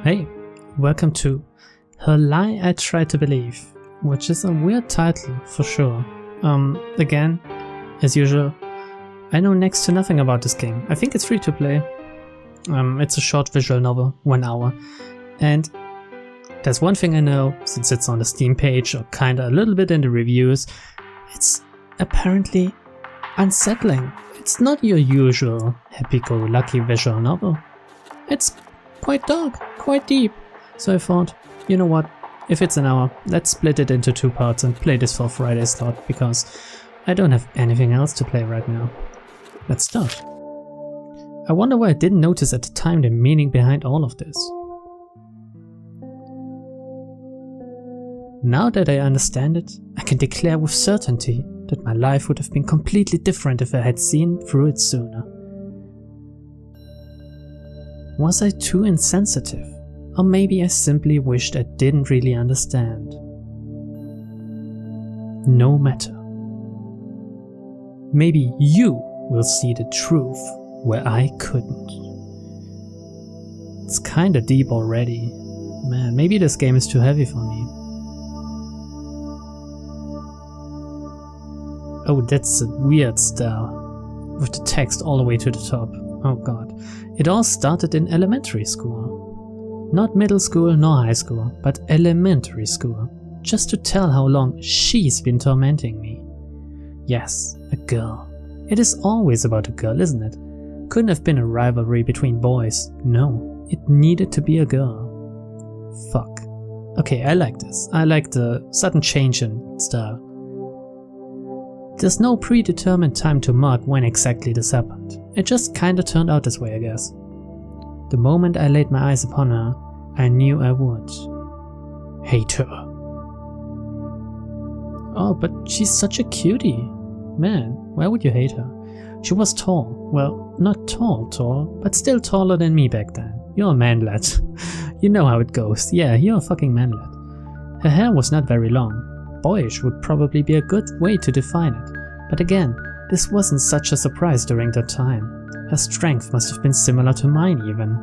Hey, welcome to Her Lie I Tried to Believe, which is a weird title for sure. Again, as usual, I know next to nothing about this game. I think it's free to play. It's a short visual novel, 1 hour. And there's one thing I know, since it's on the Steam page or kinda a little bit in the reviews, it's apparently unsettling. It's not your usual happy-go-lucky visual novel. It's quite dark, quite deep. So I thought, you know what, if it's an hour, let's split it into 2 parts and play this for Friday's slot, because I don't have anything else to play right now. Let's start. I wonder why I didn't notice at the time the meaning behind all of this. Now that I understand it, I can declare with certainty that my life would have been completely different if I had seen through it sooner. Was I too insensitive? Or maybe I simply wished I didn't really understand. No matter. Maybe you will see the truth where I couldn't. It's kinda deep already. Man, maybe this game is too heavy for me. Oh, that's a weird style. With the text all the way to the top. Oh god. It all started in elementary school. Not middle school nor high school, but elementary school. Just to tell how long she's been tormenting me. Yes, a girl. It is always about a girl, isn't it? Couldn't have been a rivalry between boys. No, it needed to be a girl. Fuck. Okay, I like this. I like the sudden change in style. There's no predetermined time to mark when exactly this happened. It just kinda turned out this way, I guess. The moment I laid my eyes upon her, I knew I would hate her. Oh, but she's such a cutie. Man, why would you hate her? She was tall. Well, not tall, but still taller than me back then. You're a manlet. You know how it goes. Yeah, you're a fucking manlet. Her hair was not very long. Boyish would probably be a good way to define it. But again, this wasn't such a surprise during that time. Her strength must have been similar to mine even.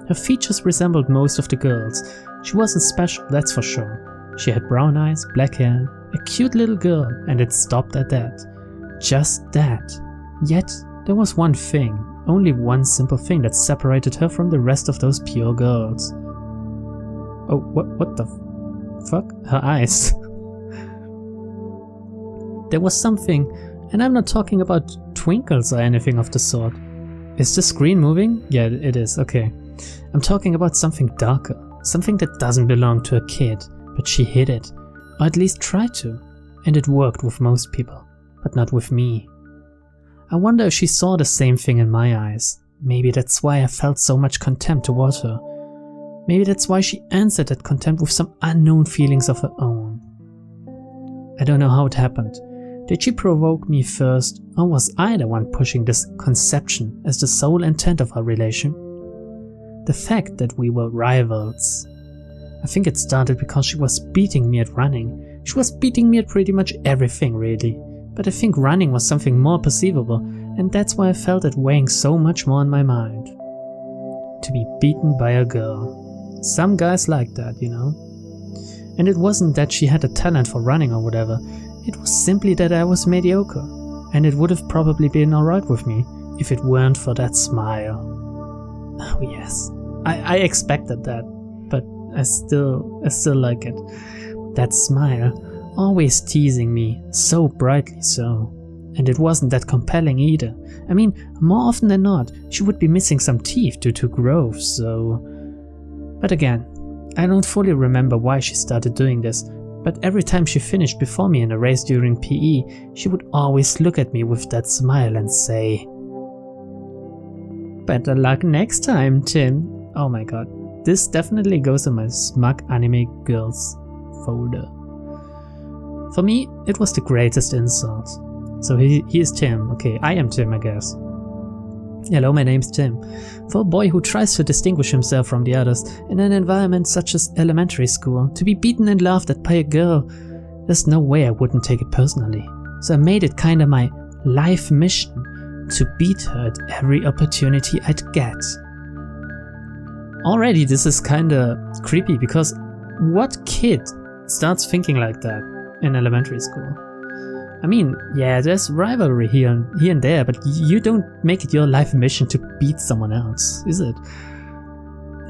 Her features resembled most of the girls. She wasn't special, that's for sure. She had brown eyes, black hair, a cute little girl, and it stopped at that. Just that. Yet, there was one thing, only one simple thing that separated her from the rest of those pure girls. Oh, what the fuck? Her eyes. There was something, and I'm not talking about twinkles or anything of the sort. Is the screen moving? Yeah, it is, okay. I'm talking about something darker, something that doesn't belong to a kid, but she hid it, or at least tried to, and it worked with most people, but not with me. I wonder if she saw the same thing in my eyes. Maybe that's why I felt so much contempt towards her. Maybe that's why she answered that contempt with some unknown feelings of her own. I don't know how it happened. Did she provoke me first, or was I the one pushing this conception as the sole intent of our relation? The fact that we were rivals. I think it started because she was beating me at running. She was beating me at pretty much everything, really. But I think running was something more perceivable, and that's why I felt it weighing so much more in my mind. To be beaten by a girl. Some guys like that, you know. And it wasn't that she had a talent for running or whatever. It was simply that I was mediocre, and it would have probably been alright with me if it weren't for that smile. Oh yes, I expected that, but I still like it. That smile, always teasing me, so brightly so. And it wasn't that compelling either. I mean, more often than not, she would be missing some teeth due to growth, so... But again, I don't fully remember why she started doing this. But every time she finished before me in a race during PE, she would always look at me with that smile and say, "Better luck next time, Tim." Oh my god, this definitely goes in my smug anime girls folder. For me, it was the greatest insult. So he is Tim, okay, I am Tim, I guess. Hello, my name's Tim. For a boy who tries to distinguish himself from the others in an environment such as elementary school, to be beaten and laughed at by a girl, there's no way I wouldn't take it personally. So I made it kinda my life mission to beat her at every opportunity I'd get. Already this is kinda creepy, because what kid starts thinking like that in elementary school? I mean, yeah, there's rivalry here and there, but you don't make it your life mission to beat someone else, is it?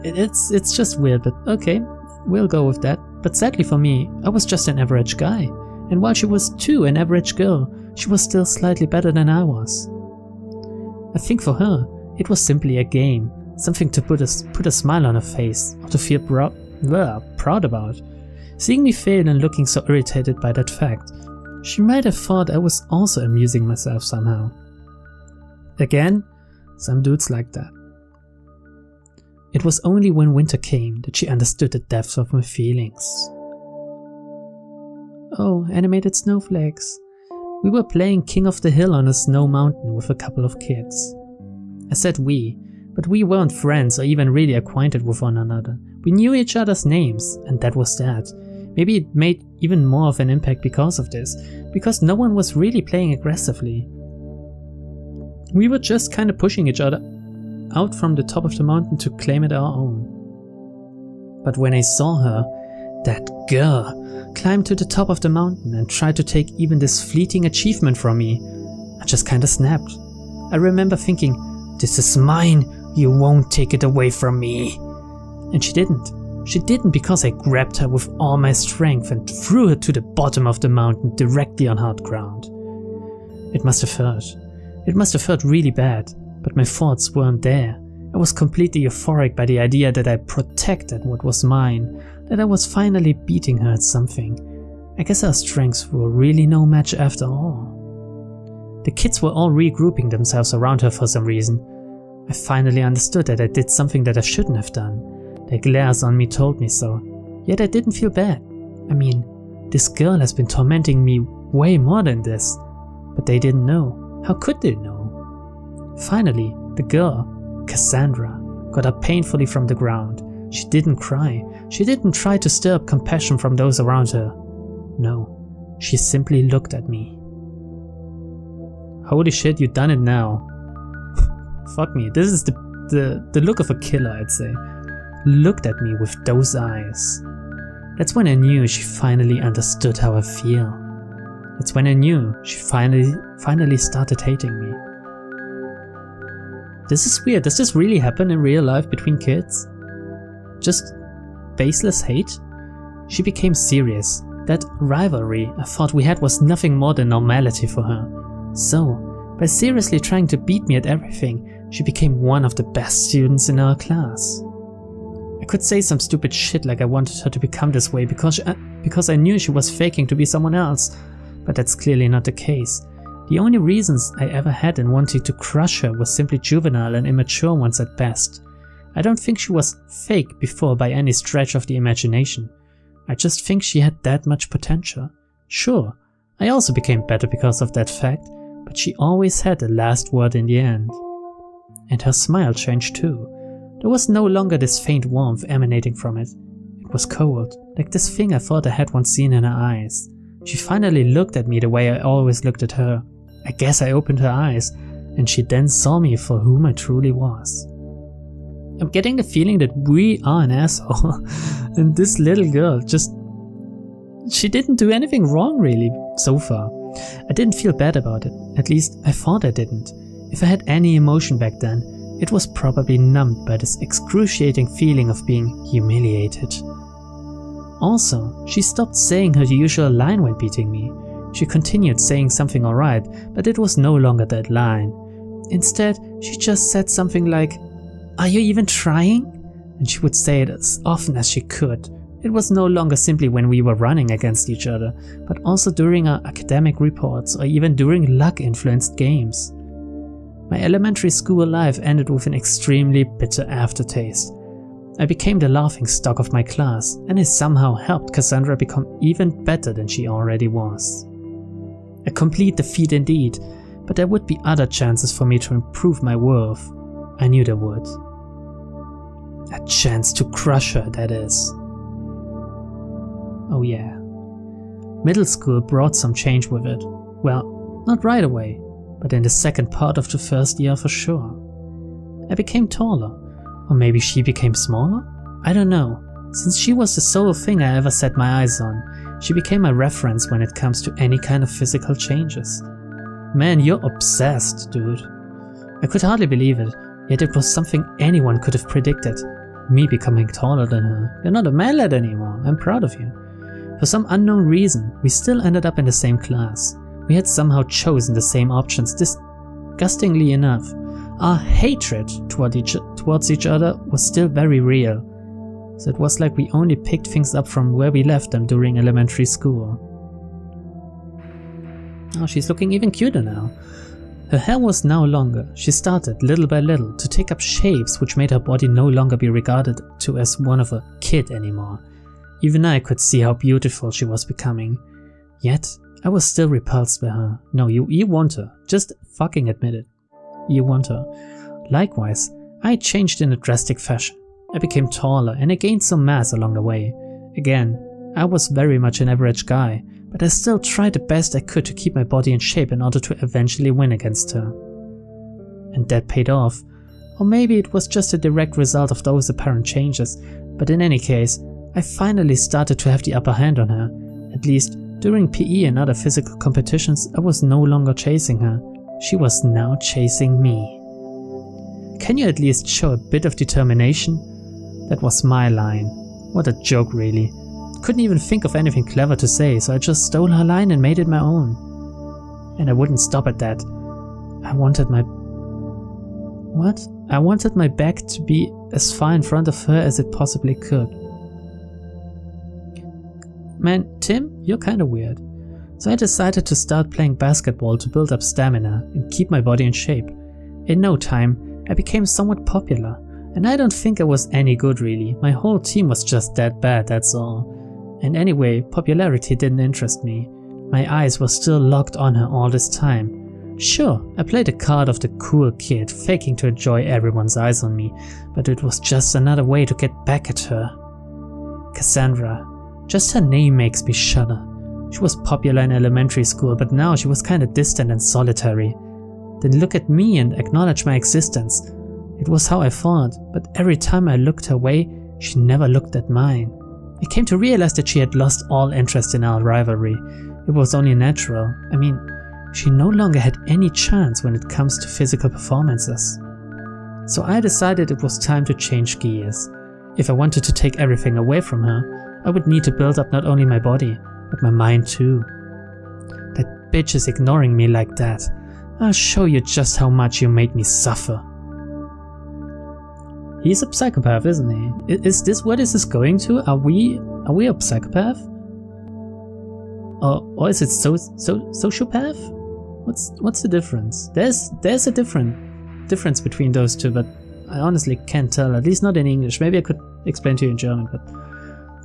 It's just weird, but okay, we'll go with that. But sadly for me, I was just an average guy, and while she was too an average girl, she was still slightly better than I was. I think for her, it was simply a game, something to put a smile on her face, or to feel proud about. Seeing me fail and looking so irritated by that fact, she might have thought I was also amusing myself somehow. Again, some dudes like that. It was only when winter came that she understood the depths of my feelings. Oh, animated snowflakes. We were playing King of the Hill on a snow mountain with a couple of kids. I said we, but we weren't friends or even really acquainted with one another. We knew each other's names, and that was that. Maybe it made even more of an impact because of this, because no one was really playing aggressively. We were just kind of pushing each other out from the top of the mountain to claim it our own. But when I saw her, that girl, climb to the top of the mountain and try to take even this fleeting achievement from me, I just kinda snapped. I remember thinking, this is mine, you won't take it away from me. And she didn't. She didn't, because I grabbed her with all my strength and threw her to the bottom of the mountain directly on hard ground. It must have hurt. It must have hurt really bad, but my thoughts weren't there. I was completely euphoric by the idea that I protected what was mine, that I was finally beating her at something. I guess our strengths were really no match after all. The kids were all regrouping themselves around her for some reason. I finally understood that I did something that I shouldn't have done. Their glares on me told me so, yet I didn't feel bad. I mean, this girl has been tormenting me way more than this, but they didn't know. How could they know? Finally, the girl, Cassandra, got up painfully from the ground. She didn't cry. She didn't try to stir up compassion from those around her. No, she simply looked at me. Holy shit, you done it now. Fuck me, this is the look of a killer, I'd say. Looked at me with those eyes. That's when I knew she finally understood how I feel. That's when I knew she finally started hating me. This is weird. Does this really happen in real life between kids? Just baseless hate? She became serious. That rivalry I thought we had was nothing more than normality for her. So, by seriously trying to beat me at everything, she became one of the best students in our class. I could say some stupid shit like I wanted her to become this way because I knew she was faking to be someone else, but that's clearly not the case. The only reasons I ever had in wanting to crush her was simply juvenile and immature ones at best. I don't think she was fake before by any stretch of the imagination. I just think she had that much potential. Sure, I also became better because of that fact, but she always had the last word in the end. And her smile changed too. There was no longer this faint warmth emanating from it. It was cold, like this thing I thought I had once seen in her eyes. She finally looked at me the way I always looked at her. I guess I opened her eyes, and she then saw me for whom I truly was. I'm getting the feeling that we are an asshole, and this little girl she didn't do anything wrong really, so far. I didn't feel bad about it, at least I thought I didn't. If I had any emotion back then, it was probably numbed by this excruciating feeling of being humiliated. Also, she stopped saying her usual line when beating me. She continued saying something alright, but it was no longer that line. Instead, she just said something like, "Are you even trying?" And she would say it as often as she could. It was no longer simply when we were running against each other, but also during our academic reports or even during luck-influenced games. My elementary school life ended with an extremely bitter aftertaste. I became the laughingstock of my class, and I somehow helped Cassandra become even better than she already was. A complete defeat indeed, but there would be other chances for me to improve my worth. I knew there would. A chance to crush her, that is. Oh yeah. Middle school brought some change with it. Well, not right away, but in the second part of the first year for sure. I became taller, or maybe she became smaller? I don't know. Since she was the sole thing I ever set my eyes on, she became my reference when it comes to any kind of physical changes. Man, you're obsessed, dude. I could hardly believe it, yet it was something anyone could have predicted. Me becoming taller than her. You're not a man lad anymore, I'm proud of you. For some unknown reason, we still ended up in the same class. We had somehow chosen the same options, disgustingly enough. Our hatred towards each other was still very real. So it was like we only picked things up from where we left them during elementary school. Oh, she's looking even cuter now. Her hair was now longer. She started, little by little, to take up shapes which made her body no longer be regarded to as one of a kid anymore. Even I could see how beautiful she was becoming. Yet, I was still repulsed by her. No, you want her. Just fucking admit it. You want her. Likewise, I changed in a drastic fashion. I became taller and I gained some mass along the way. Again, I was very much an average guy, but I still tried the best I could to keep my body in shape in order to eventually win against her. And that paid off. Or maybe it was just a direct result of those apparent changes, but in any case, I finally started to have the upper hand on her. At least, during PE and other physical competitions, I was no longer chasing her. She was now chasing me. Can you at least show a bit of determination? That was my line. What a joke, really. Couldn't even think of anything clever to say, so I just stole her line and made it my own. And I wouldn't stop at that. I wanted my... What? I wanted my back to be as far in front of her as it possibly could. Man, Tim, you're kinda weird. So I decided to start playing basketball to build up stamina and keep my body in shape. In no time, I became somewhat popular. And I don't think I was any good really. My whole team was just that bad, that's all. And anyway, popularity didn't interest me. My eyes were still locked on her all this time. Sure, I played the card of the cool kid, faking to enjoy everyone's eyes on me, but it was just another way to get back at her. Cassandra. Just her name makes me shudder. She was popular in elementary school, but now she was kinda distant and solitary. Then look at me and acknowledge my existence. It was how I thought, but every time I looked her way, she never looked at mine. I came to realize that she had lost all interest in our rivalry. It was only natural. I mean, she no longer had any chance when it comes to physical performances. So I decided it was time to change gears. If I wanted to take everything away from her, I would need to build up not only my body, but my mind too. That bitch is ignoring me like that. I'll show you just how much you made me suffer. He's a psychopath, isn't he? Is this where this is going to? Are we a psychopath? Or is it sociopath? What's the difference? There's a difference between those two, but I honestly can't tell, at least not in English. Maybe I could explain to you in German, but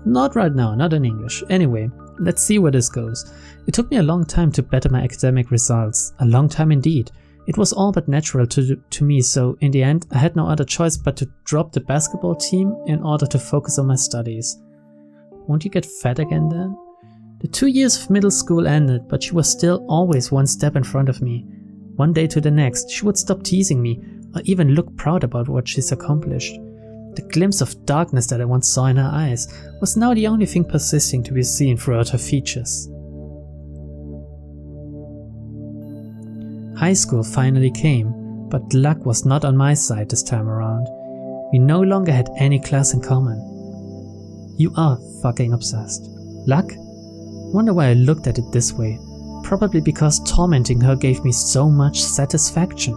not right now, not in English. Anyway, let's see where this goes. It took me a long time to better my academic results, a long time indeed. It was all but natural to me, so in the end I had no other choice but to drop the basketball team in order to focus on my studies. Won't you get fat again then? The 2 years of middle school ended, but she was still always one step in front of me. One day to the next, she would stop teasing me, or even look proud about what she's accomplished. The glimpse of darkness that I once saw in her eyes was now the only thing persisting to be seen throughout her features. High school finally came, but luck was not on my side this time around. We no longer had any class in common. You are fucking obsessed. Luck? Wonder why I looked at it this way. Probably because tormenting her gave me so much satisfaction.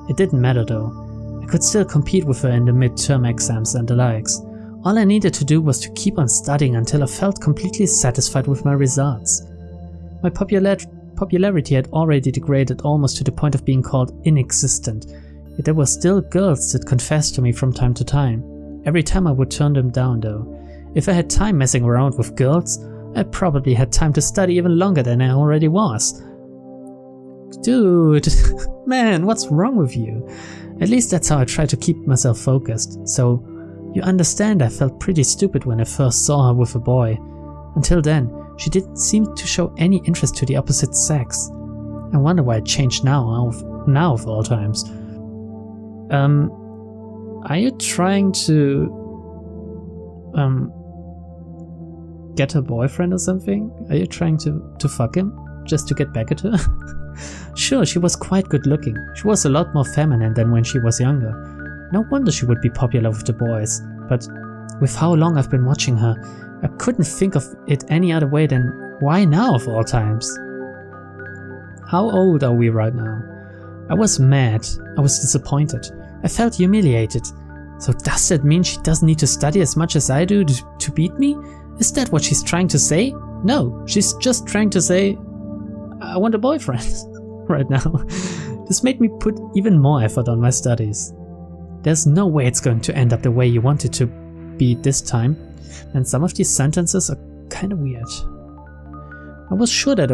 It didn't matter though. I could still compete with her in the midterm exams and the likes. All I needed to do was to keep on studying until I felt completely satisfied with my results. My popularity had already degraded almost to the point of being called inexistent, yet there were still girls that confessed to me from time to time. Every time I would turn them down though. If I had time messing around with girls, I probably had time to study even longer than I already was. Dude, man, what's wrong with you? At least that's how I try to keep myself focused. So, you understand I felt pretty stupid when I first saw her with a boy. Until then, she didn't seem to show any interest to the opposite sex. I wonder why it changed now of all times. Are you trying to get her boyfriend or something? Are you trying to fuck him? Just to get back at her? Sure, she was quite good looking. She was a lot more feminine than when she was younger. No wonder she would be popular with the boys. But with how long I've been watching her, I couldn't think of it any other way than why now of all times? How old are we right now? I was mad. I was disappointed. I felt humiliated. So does that mean she doesn't need to study as much as I do to beat me? Is that what she's trying to say? No, she's just trying to say, I want a boyfriend right now. This made me put even more effort on my studies. There's no way it's going to end up the way you want it to be this time, and some of these sentences are kind of weird. I was sure that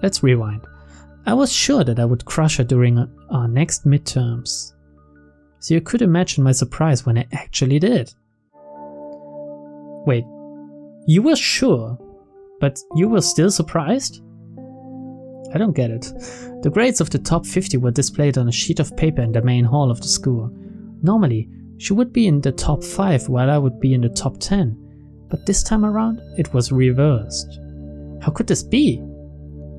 Let's rewind. I was sure that I would crush her during our next midterms. So you could imagine my surprise when I actually did. Wait, you were sure, but you were still surprised? I don't get it. The grades of the top 50 were displayed on a sheet of paper in the main hall of the school. Normally, she would be in the top 5 while I would be in the top 10, but this time around it was reversed. How could this be?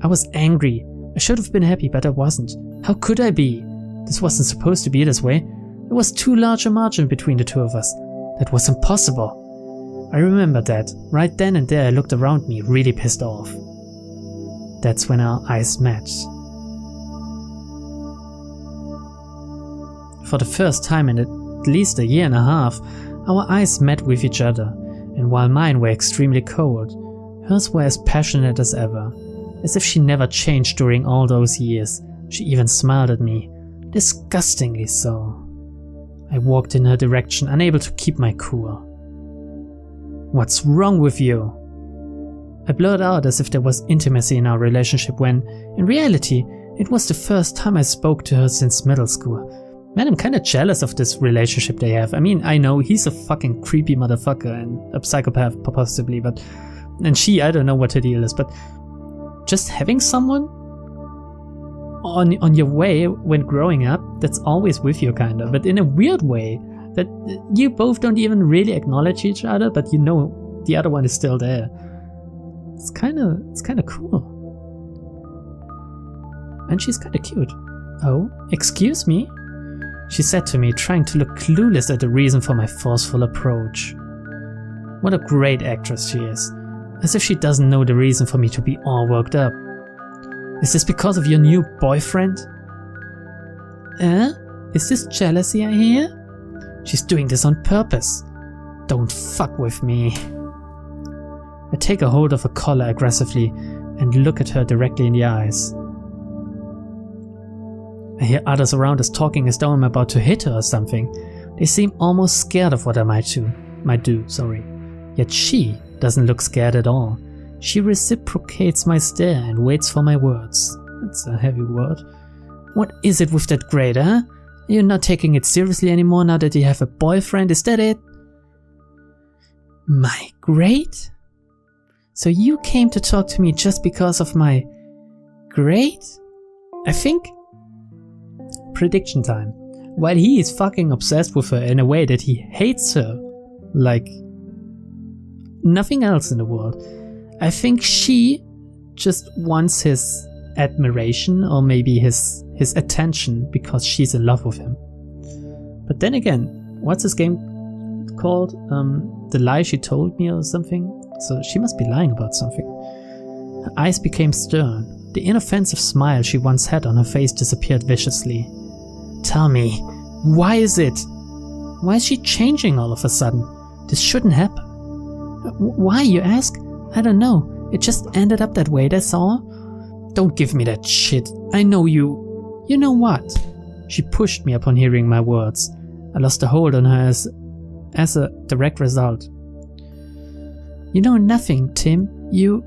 I was angry. I should have been happy, but I wasn't. How could I be? This wasn't supposed to be this way. There was too large a margin between the two of us. That was impossible. I remember that. Right then and there I looked around me, really pissed off. That's when our eyes met. For the first time in at least a year and a half, our eyes met with each other, and while mine were extremely cold, hers were as passionate as ever. As if she never changed during all those years. She even smiled at me, disgustingly so. I walked in her direction, unable to keep my cool. What's wrong with you? I blurted out as if there was intimacy in our relationship when, in reality, it was the first time I spoke to her since middle school. Man, I'm kinda jealous of this relationship they have. I mean, I know he's a fucking creepy motherfucker and a psychopath possibly, but... And she, I don't know what her deal is, but... Just having someone on your way when growing up that's always with you kinda, but in a weird way that you both don't even really acknowledge each other, but you know the other one is still there. It's kinda cool. And she's kinda cute. Oh, excuse me? She said to me, trying to look clueless at the reason for my forceful approach. What a great actress she is. As if she doesn't know the reason for me to be all worked up. Is this because of your new boyfriend? Is this jealousy I hear? She's doing this on purpose. Don't fuck with me. I take a hold of her collar aggressively and look at her directly in the eyes. I hear others around us talking as though I'm about to hit her or something. They seem almost scared of what I might do. Yet she doesn't look scared at all. She reciprocates my stare and waits for my words. That's a heavy word. What is it with that grade, huh? You're not taking it seriously anymore now that you have a boyfriend, is that it? My grade? So you came to talk to me just because of my grade? I think. Prediction time. While he is fucking obsessed with her in a way that he hates her, like nothing else in the world, I think she just wants his admiration or maybe his attention because she's in love with him. But then again, what's this game called? The Lie She Told Me or something? So she must be lying about something. Her eyes became stern. The inoffensive smile she once had on her face disappeared viciously. Tell me, why is it? Why is she changing all of a sudden? This shouldn't happen. Why, you ask? I don't know. It just ended up that way, that's all. Don't give me that shit. I know you. You know what? She pushed me upon hearing my words. I lost a hold on her as a direct result. You know nothing, Tim. You...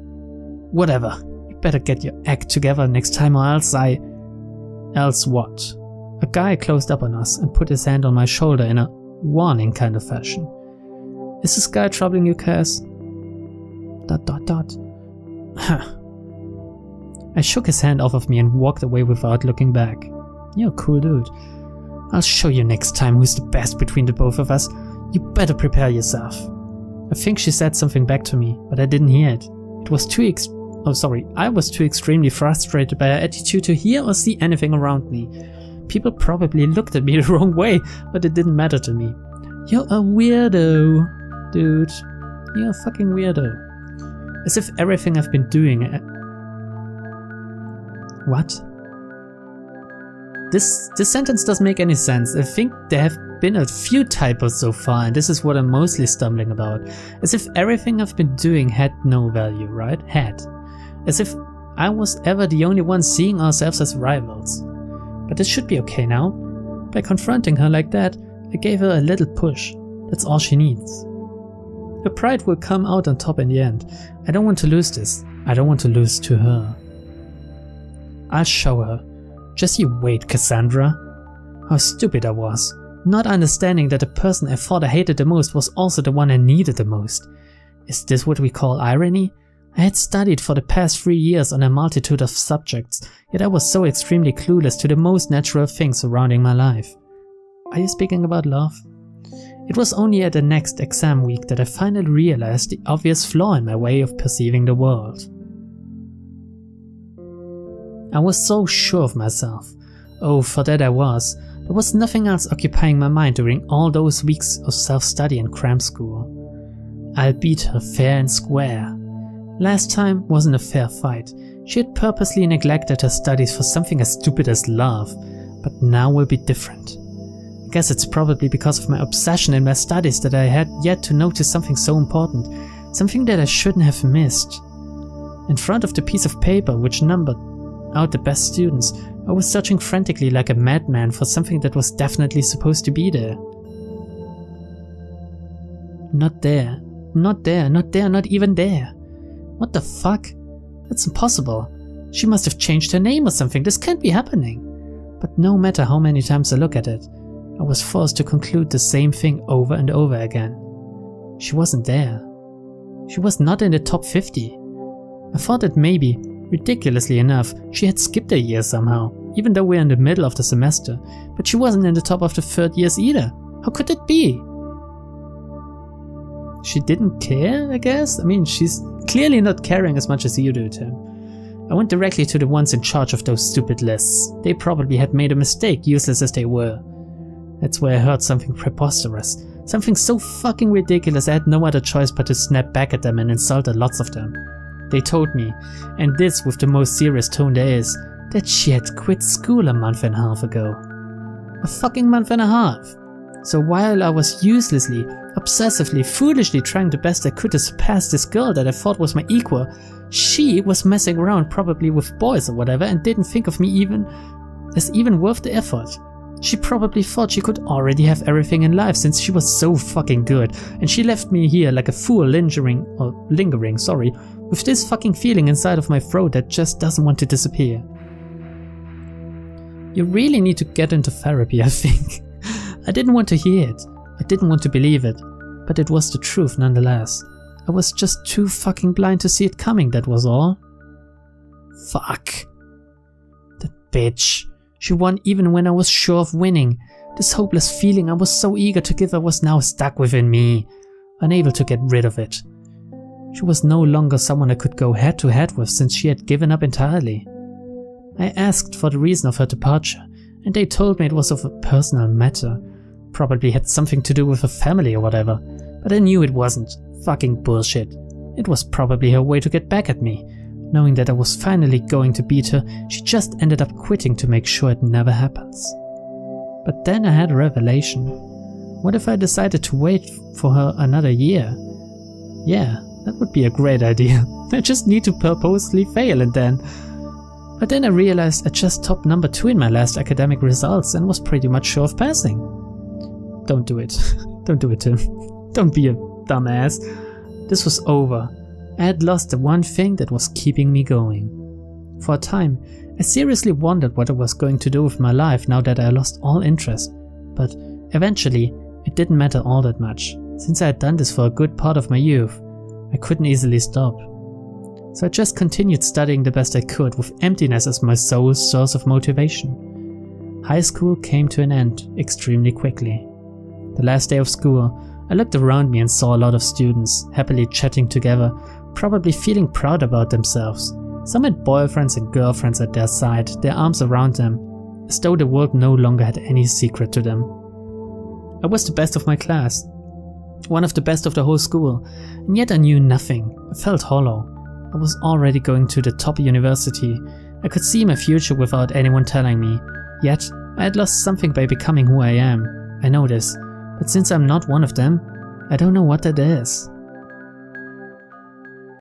Whatever. You better get your act together next time or else Else what? A guy closed up on us and put his hand on my shoulder in a warning kind of fashion. Is this guy troubling you, Cass? ... I shook his hand off of me and walked away without looking back. You're a cool dude. I'll show you next time who's the best between the both of us. You better prepare yourself. I think she said something back to me, but I didn't hear it. I was too extremely frustrated by her attitude to hear or see anything around me. People probably looked at me the wrong way, but it didn't matter to me. You're a weirdo, dude. You're a fucking weirdo. As if everything I've been doing... What? This sentence doesn't make any sense. I think there have been a few typos so far, and this is what I'm mostly stumbling about. As if everything I've been doing had no value, right? Had. As if I was ever the only one seeing ourselves as rivals. But this should be okay now. By confronting her like that, I gave her a little push. That's all she needs. Her pride will come out on top in the end. I don't want to lose this. I don't want to lose to her. I'll show her. Just you wait, Cassandra. How stupid I was. Not understanding that the person I thought I hated the most was also the one I needed the most. Is this what we call irony? I had studied for the past 3 years on a multitude of subjects, yet I was so extremely clueless to the most natural things surrounding my life. Are you speaking about love? It was only at the next exam week that I finally realized the obvious flaw in my way of perceiving the world. I was so sure of myself. Oh, for that I was. There was nothing else occupying my mind during all those weeks of self-study and cram school. I'll beat her fair and square. Last time wasn't a fair fight. She had purposely neglected her studies for something as stupid as love, but now will be different. I guess it's probably because of my obsession in my studies that I had yet to notice something so important, something that I shouldn't have missed. In front of the piece of paper which numbered out the best students, I was searching frantically like a madman for something that was definitely supposed to be there. Not there. Not there. Not there. Not even there. What the fuck? That's impossible. She must have changed her name or something. This can't be happening. But no matter how many times I look at it, I was forced to conclude the same thing over and over again. She wasn't there. She was not in the top 50. I thought that maybe, ridiculously enough, she had skipped a year somehow, even though we're in the middle of the semester, but she wasn't in the top of the third years either. How could it be? She didn't care, I guess? I mean, she's clearly not caring as much as you do, Tim. I went directly to the ones in charge of those stupid lists. They probably had made a mistake, useless as they were. That's where I heard something preposterous. Something so fucking ridiculous I had no other choice but to snap back at them and insulted lots of them. They told me, and this with the most serious tone there is, that she had quit school a month and a half ago. A fucking month and a half. So while I was uselessly, obsessively, foolishly trying the best I could to surpass this girl that I thought was my equal, she was messing around probably with boys or whatever and didn't think of me even worth the effort. She probably thought she could already have everything in life since she was so fucking good, and she left me here like a fool lingering, with this fucking feeling inside of my throat that just doesn't want to disappear. You really need to get into therapy, I think. I didn't want to hear it. I didn't want to believe it. But it was the truth nonetheless. I was just too fucking blind to see it coming, that was all. Fuck. That bitch. She won even when I was sure of winning. This hopeless feeling I was so eager to give her was now stuck within me, unable to get rid of it. She was no longer someone I could go head to head with since she had given up entirely. I asked for the reason of her departure, and they told me it was of a personal matter. Probably had something to do with her family or whatever, but I knew it wasn't. Fucking bullshit. It was probably her way to get back at me. Knowing that I was finally going to beat her, she just ended up quitting to make sure it never happens. But then I had a revelation. What if I decided to wait for her another year? Yeah, that would be a great idea. I just need to purposely fail and then... But then I realized I just topped number 2 in my last academic results and was pretty much sure of passing. Don't do it. Don't do it, Tim. Don't be a dumbass. This was over. I had lost the one thing that was keeping me going. For a time, I seriously wondered what I was going to do with my life now that I lost all interest, but eventually it didn't matter all that much. Since I had done this for a good part of my youth, I couldn't easily stop. So I just continued studying the best I could with emptiness as my sole source of motivation. High school came to an end extremely quickly. The last day of school, I looked around me and saw a lot of students happily chatting together, probably feeling proud about themselves. Some had boyfriends and girlfriends at their side, their arms around them, as though the world no longer had any secret to them. I was the best of my class, one of the best of the whole school, and yet I knew nothing. I felt hollow. I was already going to the top university. I could see my future without anyone telling me, yet I had lost something by becoming who I am. I know this, but since I'm not one of them, I don't know what that is.